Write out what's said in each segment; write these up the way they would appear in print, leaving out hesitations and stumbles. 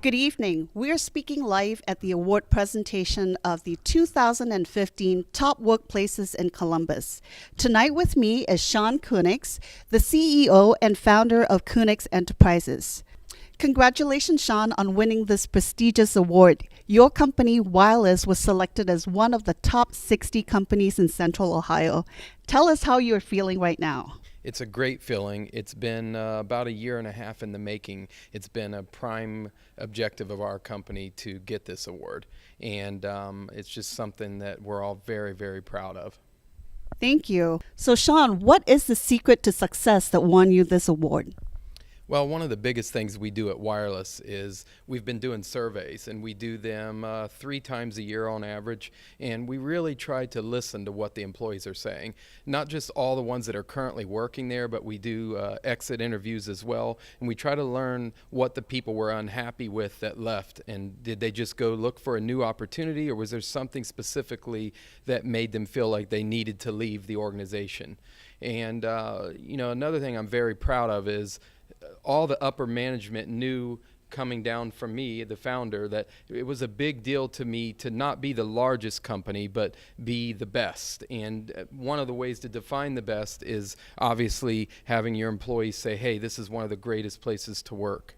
Good evening. We are speaking live at the award presentation of the 2015 Top Workplaces in Columbus. Tonight with me is Sean Kunix, the CEO and founder of Kunix Enterprises. Congratulations, Sean, on winning this prestigious award. Your company, Wireless, was selected as one of the top 60 companies in Central Ohio. Tell us how you're feeling right now. It's a great feeling. It's been about a year and a half in the making. It's been a prime objective of our company to get this award. And it's just something that we're all very, very proud of. Thank you. So, Sean, what is the secret to success that won you this award? Well, one of the biggest things we do at Wireless is we've been doing surveys, and we do them 3 times a year on average, and we really try to listen to what the employees are saying. Not just all the ones that are currently working there, but we do exit interviews as well, and we try to learn what the people were unhappy with that left, and did they just go look for a new opportunity, or was there something specifically that made them feel like they needed to leave the organization? And another thing I'm very proud of is all the upper management knew coming down from me, the founder, that it was a big deal to me to not be the largest company, but be the best. And one of the ways to define the best is obviously having your employees say, hey, this is one of the greatest places to work.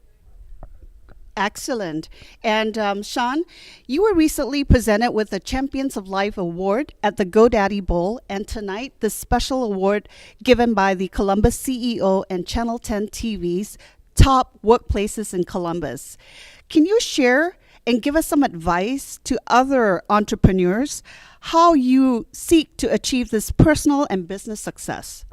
Excellent. And Sean, you were recently presented with the Champions of Life Award at the GoDaddy Bowl, and tonight the special award given by the Columbus CEO and Channel 10 TV's Top Workplaces in Columbus. Can you share and give us some advice to other entrepreneurs how you seek to achieve this personal and business success?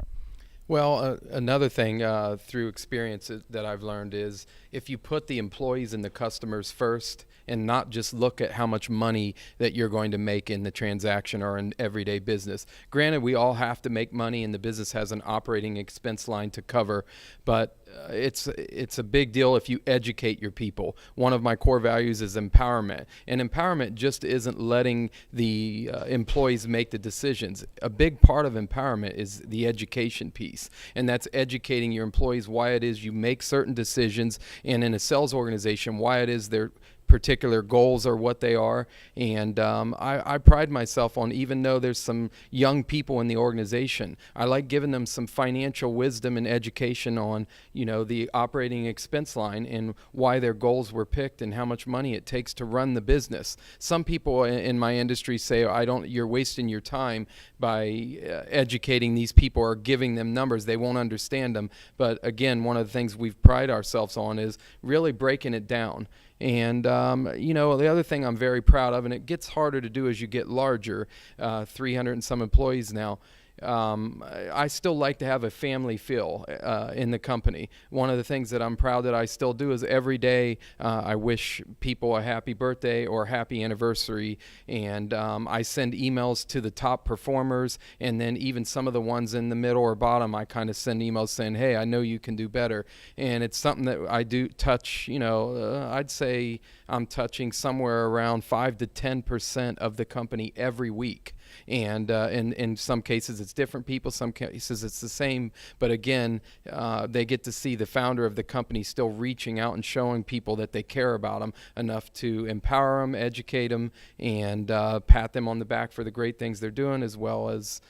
Well, another thing through experience that I've learned is if you put the employees and the customers first and not just look at how much money that you're going to make in the transaction or in everyday business. Granted, we all have to make money and the business has an operating expense line to cover, but it's a big deal if you educate your people. One of my core values is empowerment, and empowerment just isn't letting the employees make the decisions. A big part of empowerment is the education piece, and that's educating your employees why it is you make certain decisions, and in a sales organization, why it is their particular goals are what they are. And I pride myself on, even though there's some young people in the organization, I like giving them some financial wisdom and education on, the operating expense line and why their goals were picked and how much money it takes to run the business. Some people in my industry say, you're wasting your time by educating these people or giving them numbers. They won't understand them. But again, one of the things we've pride ourselves on is really breaking it down. And, the other thing I'm very proud of, and it gets harder to do as you get larger, 300 and some employees now, I still like to have a family feel in the company. One of the things that I'm proud that I still do is every day I wish people a happy birthday or happy anniversary, and I send emails to the top performers, and then even some of the ones in the middle or bottom, I kind of send emails saying, hey, I know you can do better. And it's something that I do touch, I'd say I'm touching somewhere around 5 to 10% of the company every week. And in some cases it's different people, some cases it's the same, but again, they get to see the founder of the company still reaching out and showing people that they care about them enough to empower them, educate them, and pat them on the back for the great things they're doing, as well as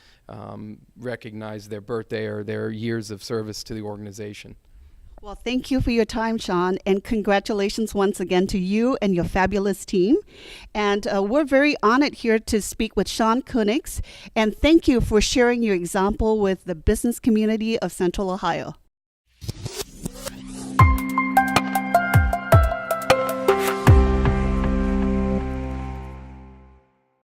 recognize their birthday or their years of service to the organization. Well, thank you for your time, Sean, and congratulations once again to you and your fabulous team. And we're very honored here to speak with Sean Kunix, and thank you for sharing your example with the business community of Central Ohio.